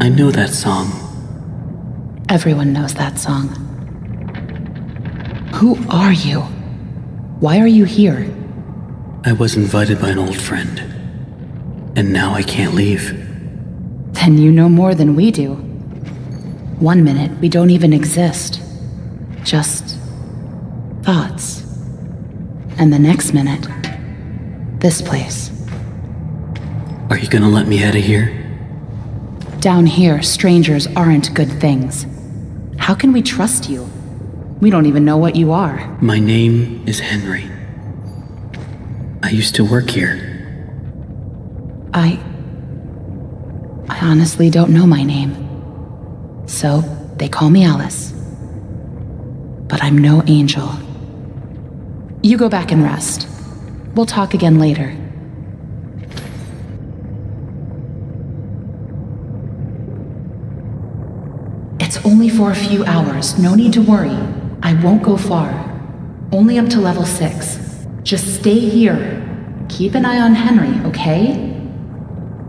I know that song. Everyone knows that song. Who are you? Why are you here? I was invited by an old friend, and now I can't leave. Then you know more than we do. 1 minute, we don't even exist. Just thoughts. And the next minute, this place. Are you gonna let me out of here? Down here, strangers aren't good things. How can we trust you? We don't even know what you are. My name is Henry. I used to work here. I honestly don't know my name. So, they call me Alice. But I'm no angel. You go back and rest. We'll talk again later. It's only for a few hours. No need to worry. I won't go far. Only up to level 6. Just stay here. Keep an eye on Henry, okay?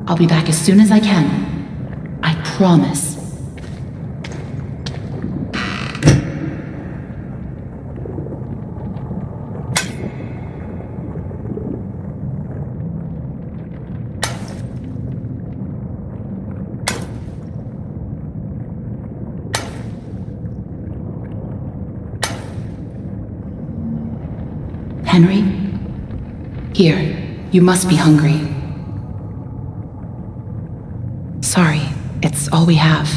I'll be back as soon as I can. I promise. Henry? Here, you must be hungry. Sorry, it's all we have.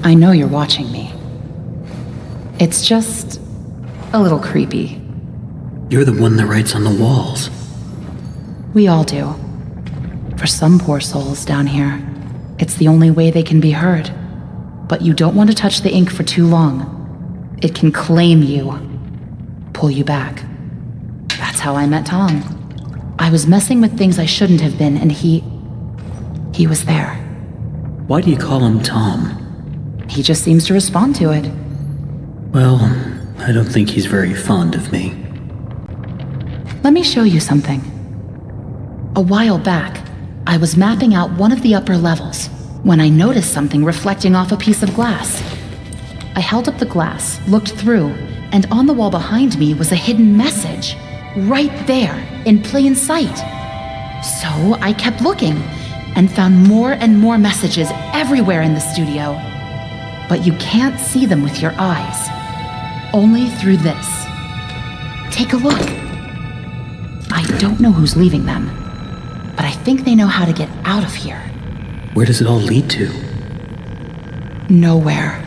I know you're watching me. It's just a little creepy. You're the one that writes on the walls. We all do. For some poor souls down here, it's the only way they can be heard. But you don't want to touch the ink for too long. It can claim you, pull you back. That's how I met Tom. I was messing with things I shouldn't have been, and he was there. Why do you call him Tom? He just seems to respond to it. Well, I don't think he's very fond of me. Let me show you something. A while back, I was mapping out one of the upper levels when I noticed something reflecting off a piece of glass. I held up the glass, looked through, and on the wall behind me was a hidden message. Right there, in plain sight. So I kept looking and found more and more messages everywhere in the studio. But you can't see them with your eyes. Only through this. Take a look. I don't know who's leaving them, but I think they know how to get out of here. Where does it all lead to? Nowhere.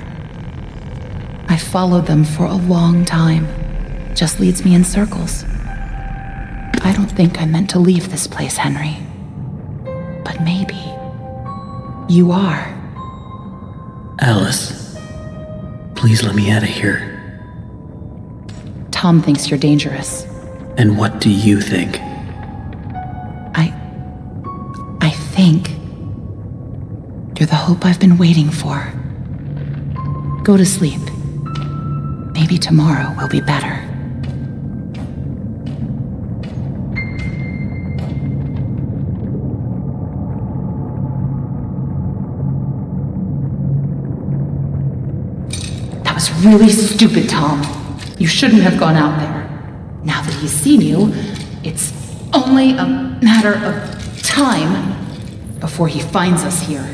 I followed them for a long time. Just leads me in circles. I don't think I'm meant to leave this place, Henry. But maybe you are. Alice, please let me out of here. Tom thinks you're dangerous. And what do you think? I think you're the hope I've been waiting for. Go to sleep. Maybe tomorrow will be better. That was really stupid, Tom. You shouldn't have gone out there. Now that he's seen you, it's only a matter of time before he finds us here.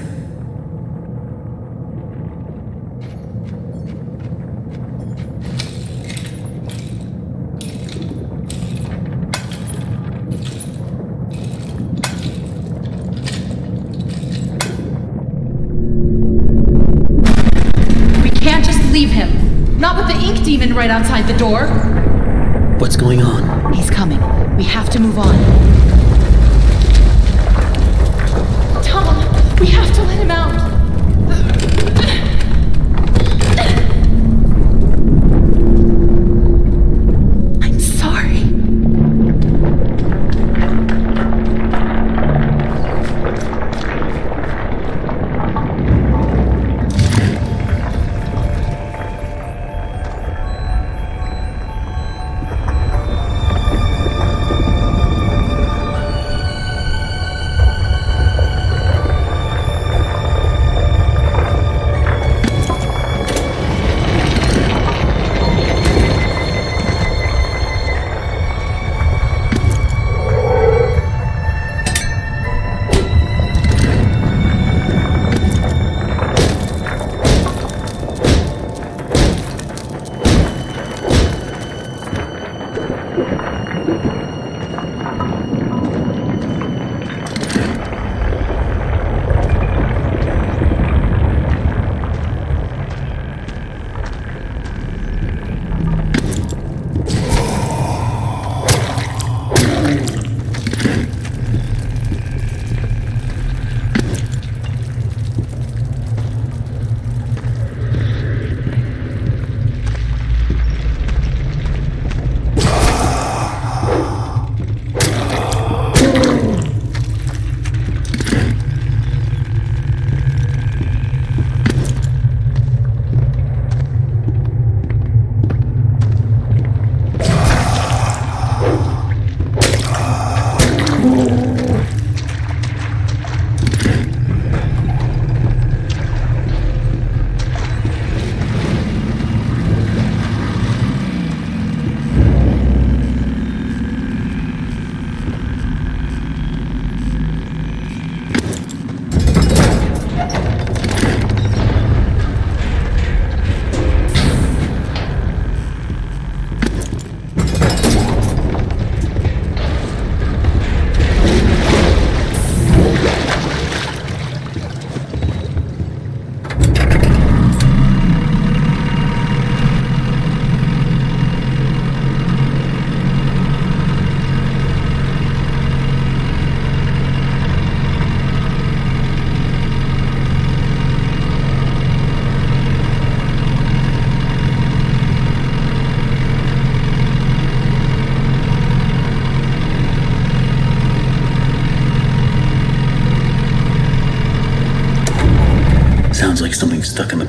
We can't just leave him. Not with the ink demon right outside the door. What's going on? He's coming. We have to move on. Tom, we have to let him out.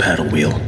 paddle wheel.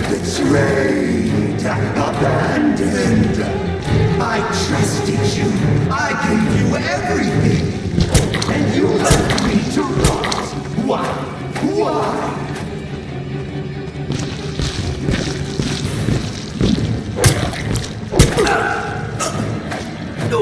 Betrayed, abandoned. I trusted you. I gave you everything. And you left me to rot. Why? Why? No!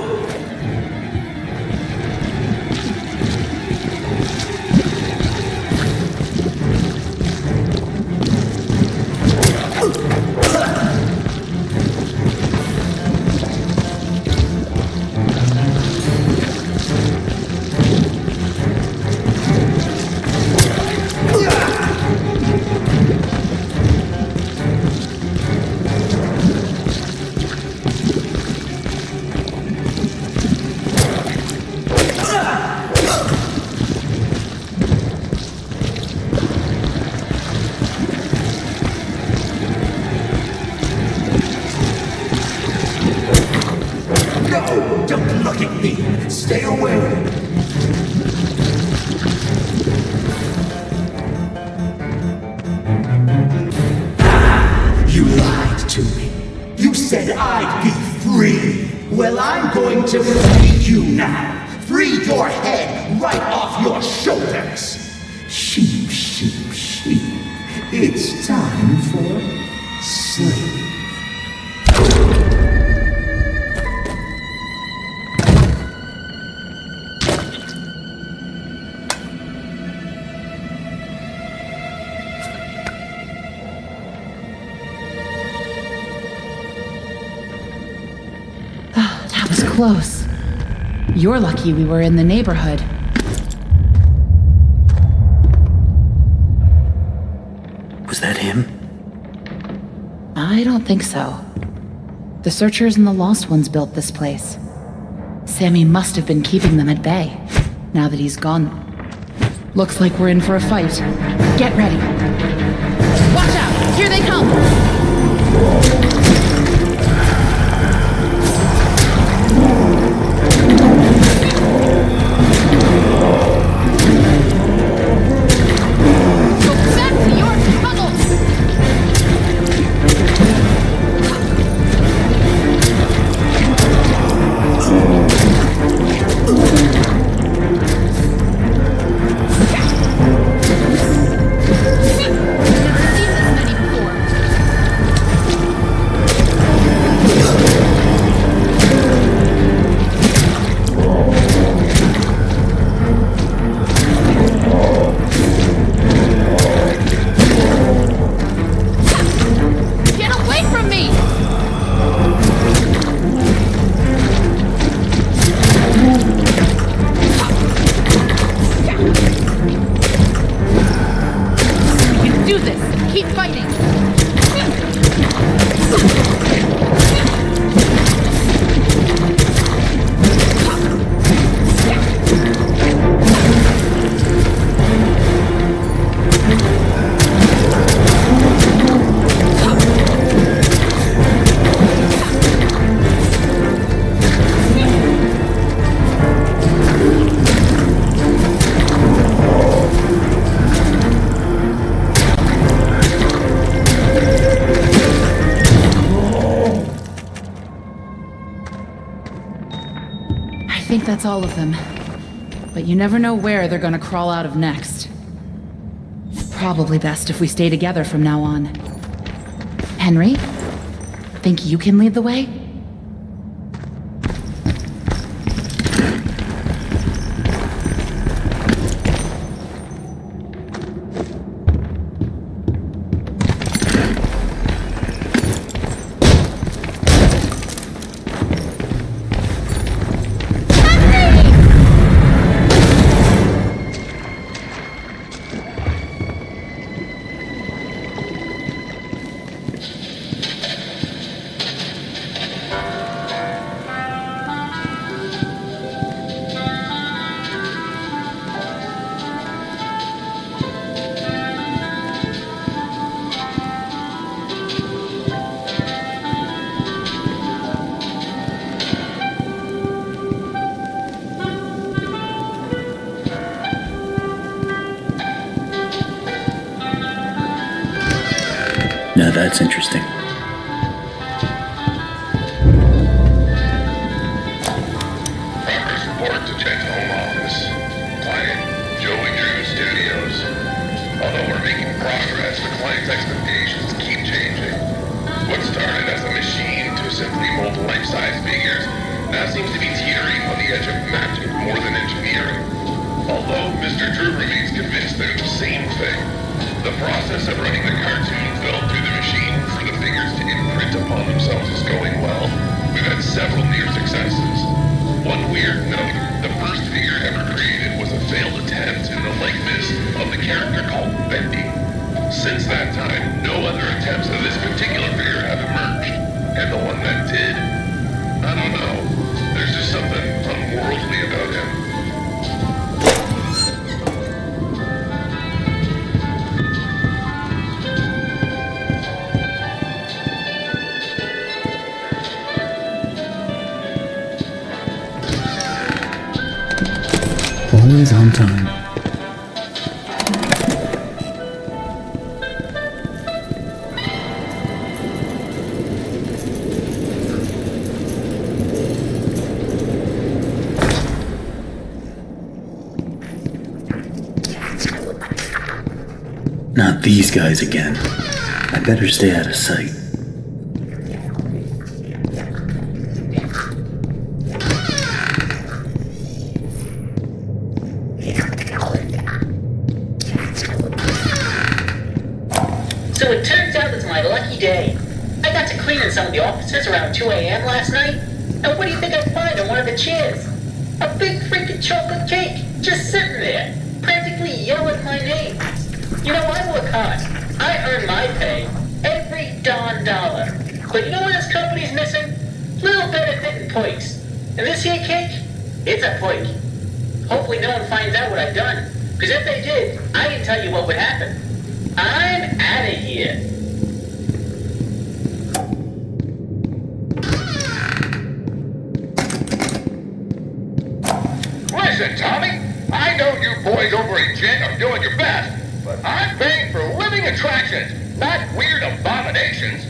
Don't look at me! Stay away! You lied to me. You said I'd be free. Well, I'm going to free you now. Free your head right off your shoulders. Sheep, sheep, sheep. It's time for sleep. That was close. You're lucky we were in the neighborhood. Was that him? I don't think so. The Searchers and the Lost Ones built this place. Sammy must have been keeping them at bay, now that he's gone. Looks like we're in for a fight. Get ready. Watch out! Here they come! I think that's all of them. But you never know where they're gonna crawl out of next. Probably best if we stay together from now on. Henry? Think you can lead the way? Now that's interesting. Progress report to Chet Home Office. Client, Joey Drew Studios. Although we're making progress, the client's expectations keep changing. What started as a machine to simply mold life-size figures now seems to be teetering on the edge of magic more than engineering. Although Mr. Drew remains convinced they're the same thing, the process of running the cartoon film through the machine for the figures to imprint upon themselves is going well. We've had several near successes. One weird note, the first figure ever created was a failed attempt in the likeness of the character called Bendy. Since that time, no other attempts of this particular figure have emerged. And the one that did, I don't know. There's just something unworldly about him. Always on time. Not these guys again. I better stay out of sight. So it turns out it's my lucky day. I got to clean in some of the offices around 2 a.m. last night. And what do you think I find on one of the chairs? A big freaking chocolate cake, just sitting there, practically yelling my name. You know, I work hard. I earn my pay, every darn dollar. But you know what this company's missing? Little bit of bitten points. And this here cake, it's a point. Hopefully no one finds out what I've done. Because if they did, I can tell you what would happen. I'm out of here. Listen, Tommy, I know you boys over at Jet are doing your best, but I'm paying for living attractions, not weird abominations.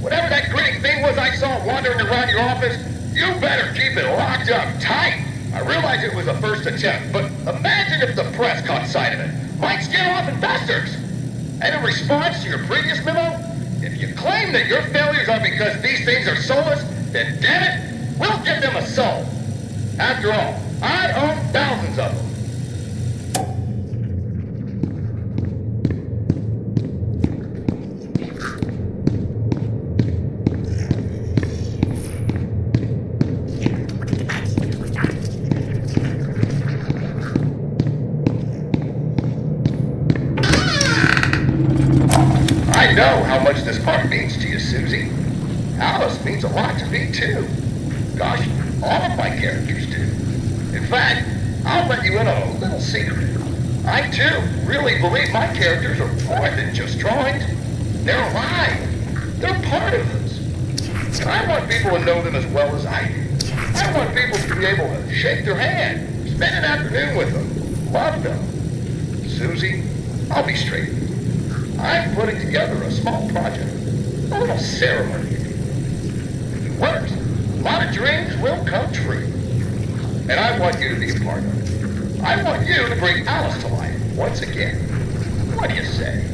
Whatever that grinning thing was I saw wandering around your office, you better keep it locked up tight. I realize it was a first attempt, but imagine if the press caught sight of it. Might scare off investors. And in response to your previous memo, if you claim that your failures are because these things are soulless, then damn it, we'll give them a soul. After all, I own thousands of them. I know how much this part means to you, Susie. Alice means a lot to me, too. Gosh, all of my characters do. In fact, I'll let you in on a little secret. I, too, really believe my characters are more than just drawings. They're alive. They're part of us. And I want people to know them as well as I do. I want people to be able to shake their hand, spend an afternoon with them, love them. Susie, I'll be straight. I'm putting together a small project, a little ceremony. If it works, a lot of dreams will come true. And I want you to be a part of it. I want you to bring Alice to life once again. What do you say?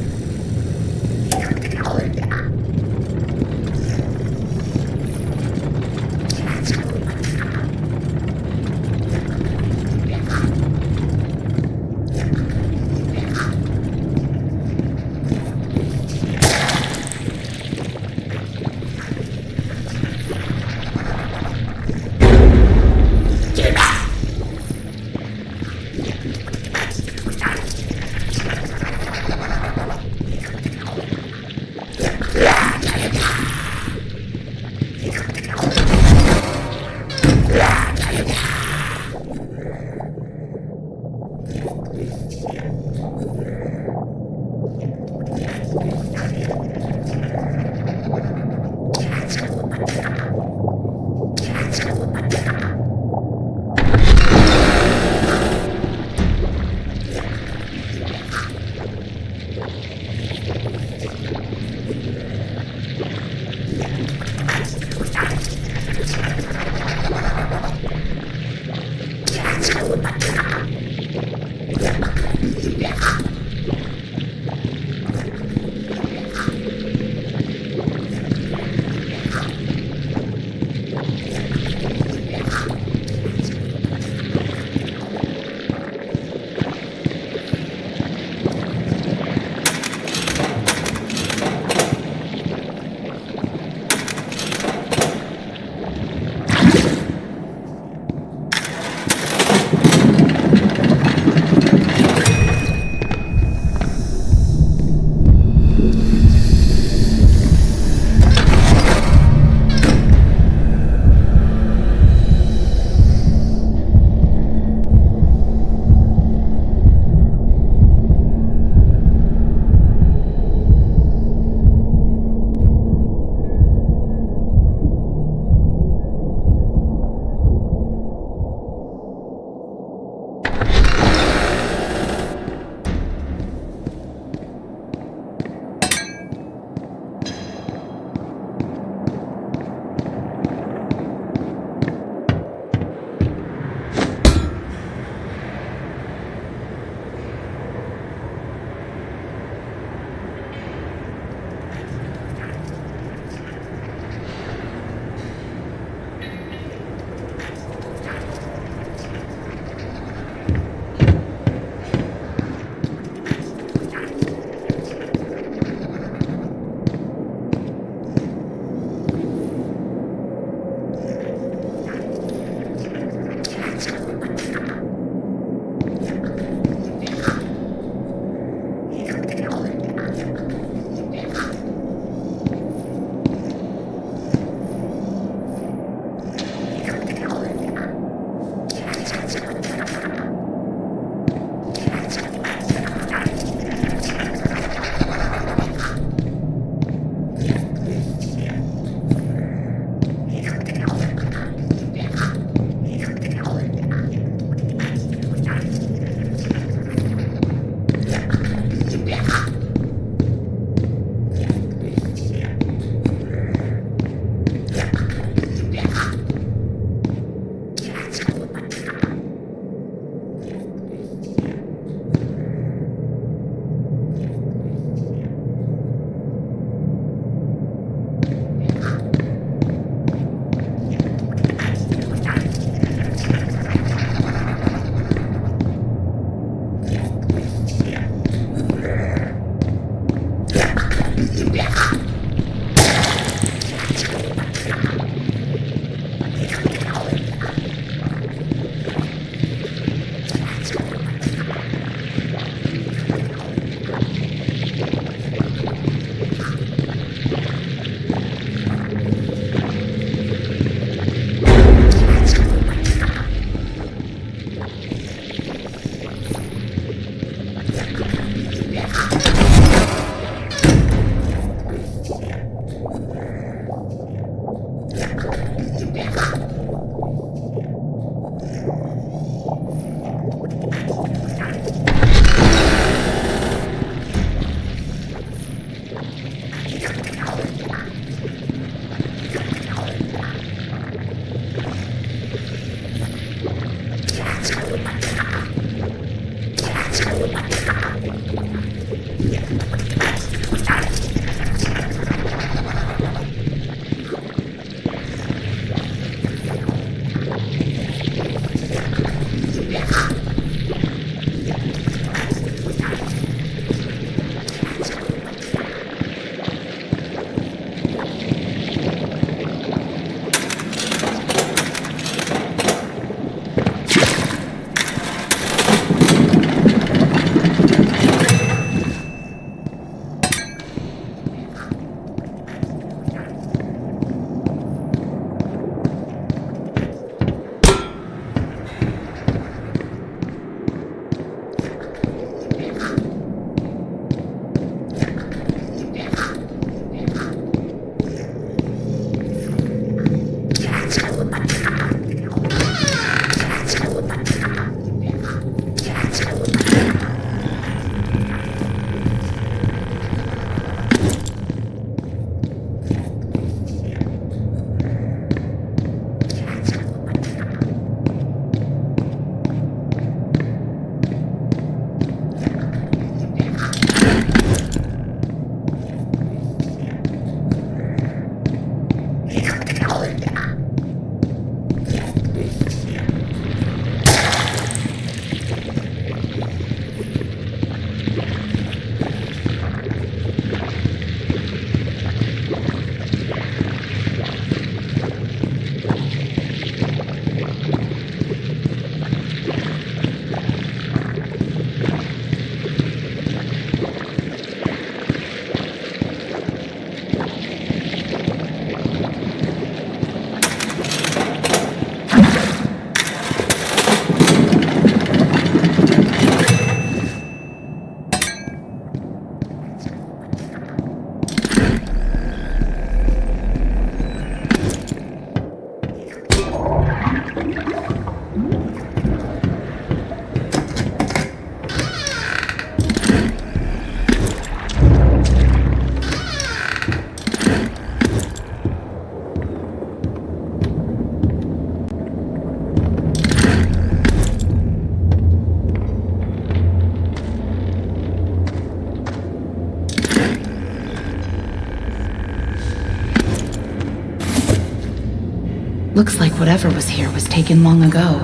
Looks like whatever was here was taken long ago.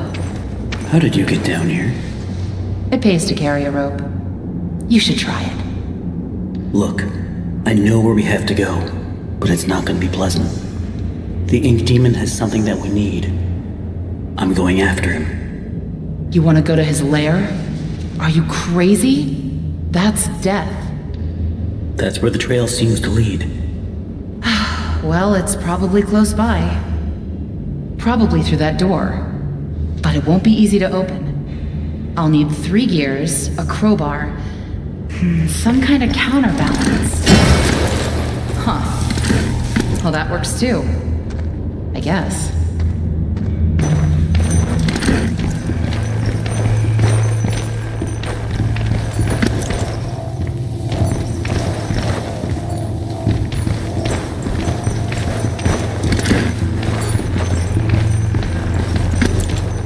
How did you get down here? It pays to carry a rope. You should try it. Look, I know where we have to go, but it's not gonna be pleasant. The Ink Demon has something that we need. I'm going after him. You want to go to his lair? Are you crazy? That's death. That's where the trail seems to lead. Well, it's probably close by. Probably through that door. But it won't be easy to open. I'll need 3 gears, a crowbar, some kind of counterbalance. Huh. Well, that works too. I guess.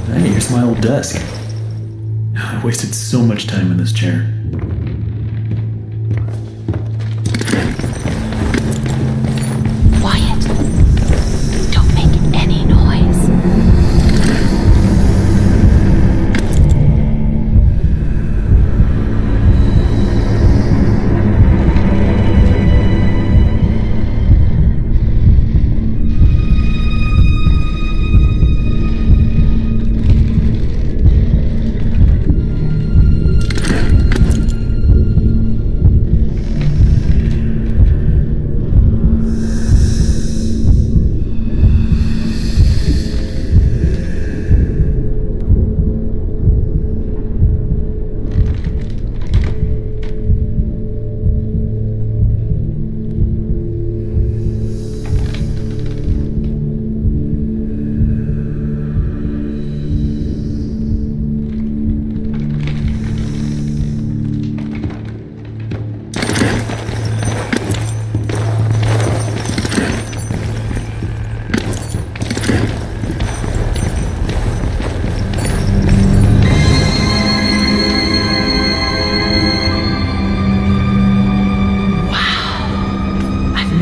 Hey, here's my old desk. I wasted so much time in this chair. Quiet. Don't make any noise.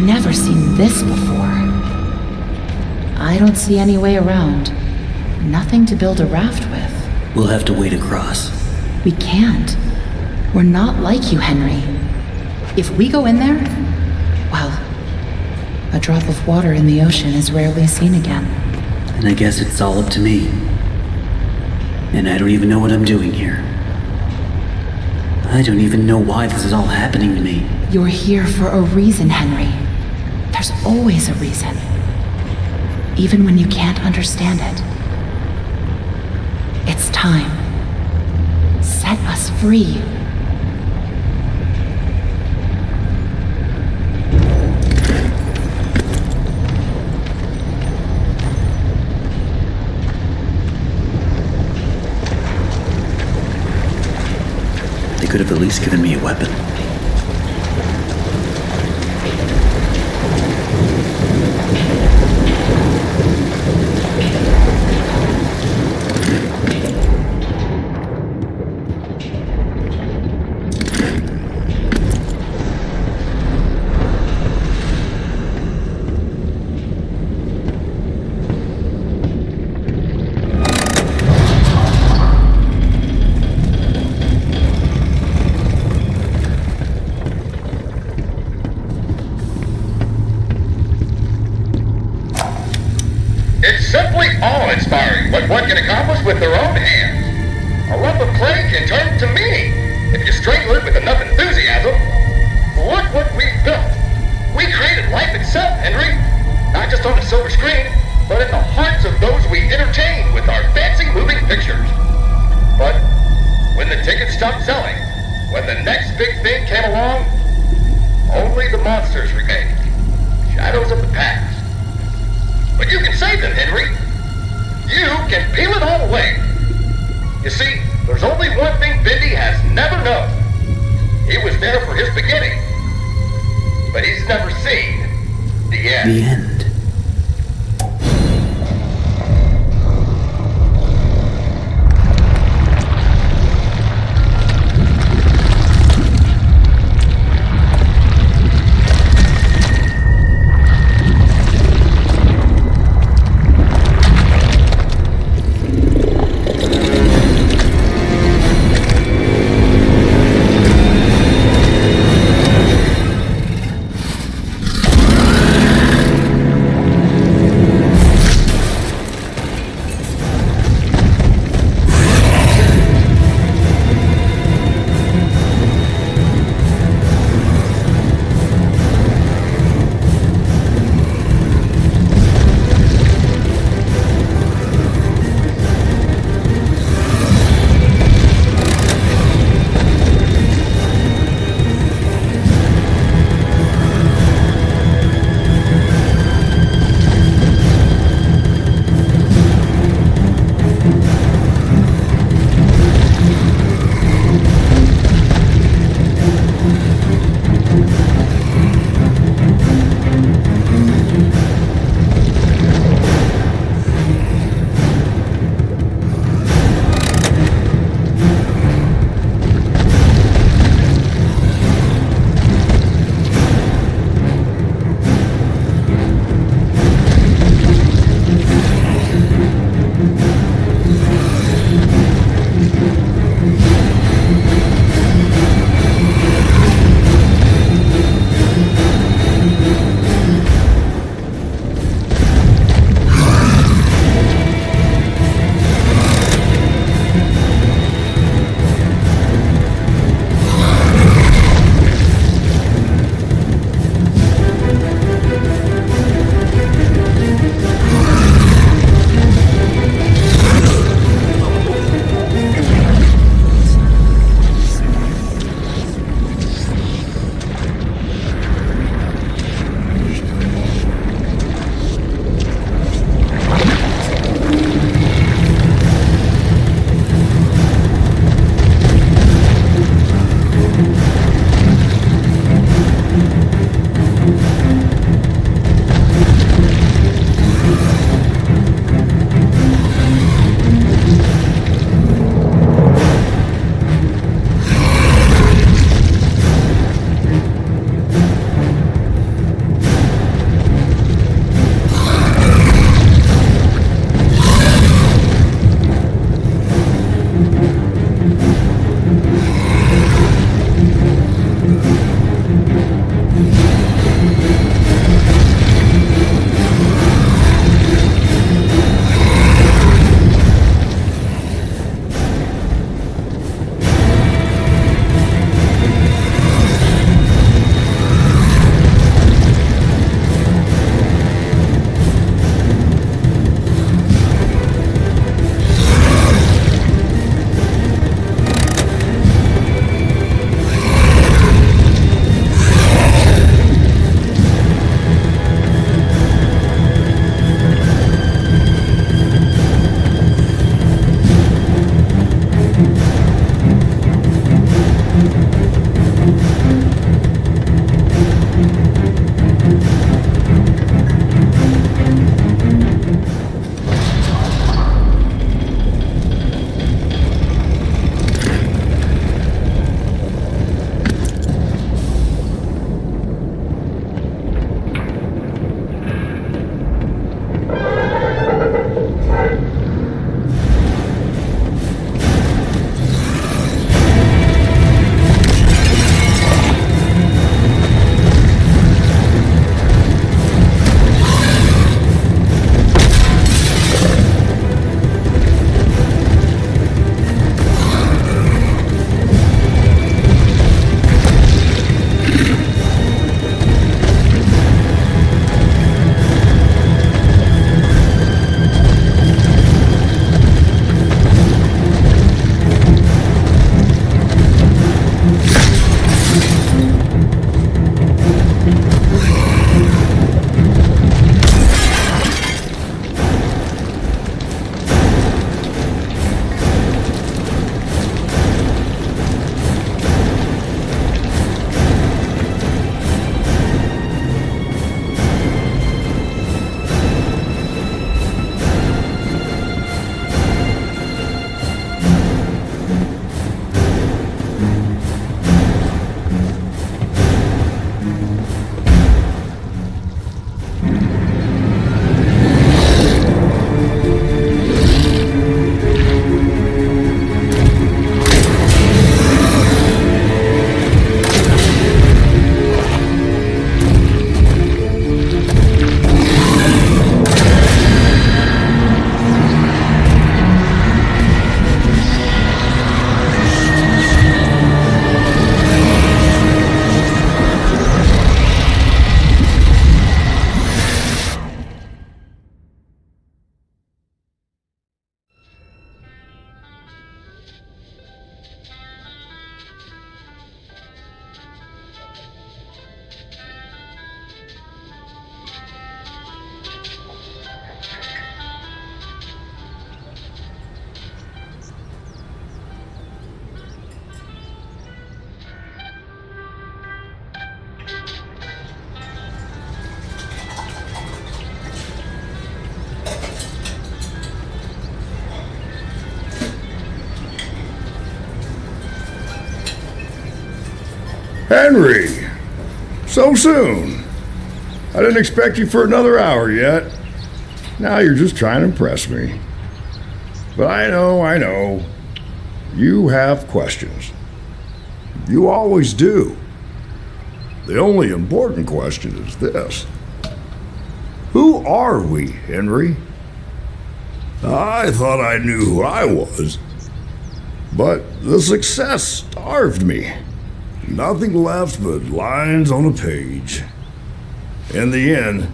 Never seen this before. I don't see any way around. Nothing to build a raft with. We'll have to wade across. We can't. We're not like you, Henry. If we go in there, well, a drop of water in the ocean is rarely seen again. And I guess it's all up to me. And I don't even know what I'm doing here. I don't even know why this is all happening to me. You're here for a reason, Henry. There's always a reason. Even when you can't understand it. It's time. Set us free. They could have at least given me a weapon. what one can accomplish with their own hands. A lump of clay can turn to meaning if you strangle it with enough enthusiasm. Look what we've built. We created life itself, Henry. Not just on a silver screen, but in the hearts of those we entertain with our fancy moving pictures. But when the tickets stopped selling, when the next big thing came along, only the monsters remained. Shadows of the past. But you can save them, Henry. You can peel it all away. You see, there's only one thing Bendy has never known. He was there for his beginning, but he's never seen the end. The end. Henry! So soon? I didn't expect you for another hour yet. Now you're just trying to impress me. But I know. You have questions. You always do. The only important question is this. Who are we, Henry? I thought I knew who I was. But the success starved me. Nothing left but lines on a page. In the end,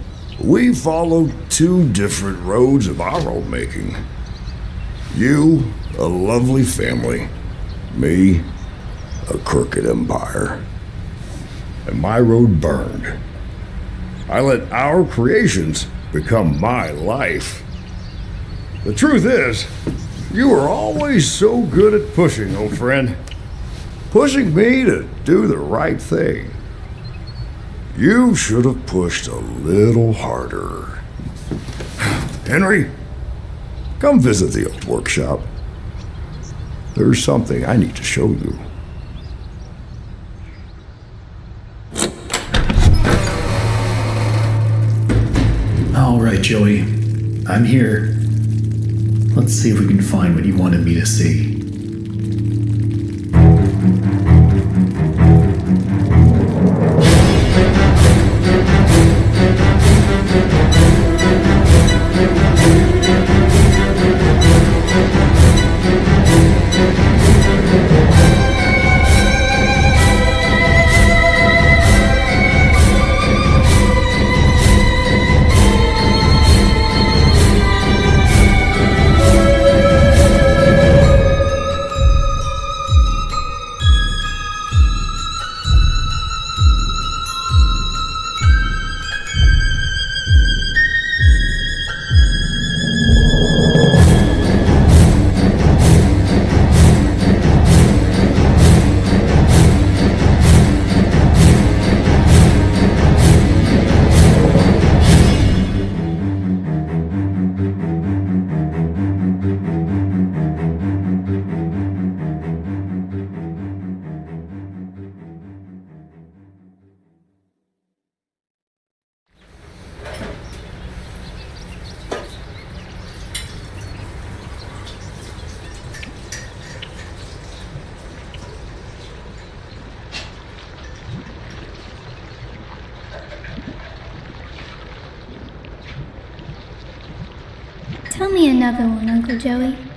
we followed two different roads of our own making. You, a lovely family. Me, a crooked empire. And my road burned. I let our creations become my life. The truth is, you were always so good at pushing, old friend. Pushing me to do the right thing. You should have pushed a little harder. Henry, come visit the old workshop. There's something I need to show you. All right, Joey. I'm here. Let's see if we can find what you wanted me to see. Tell me another one, Uncle Joey.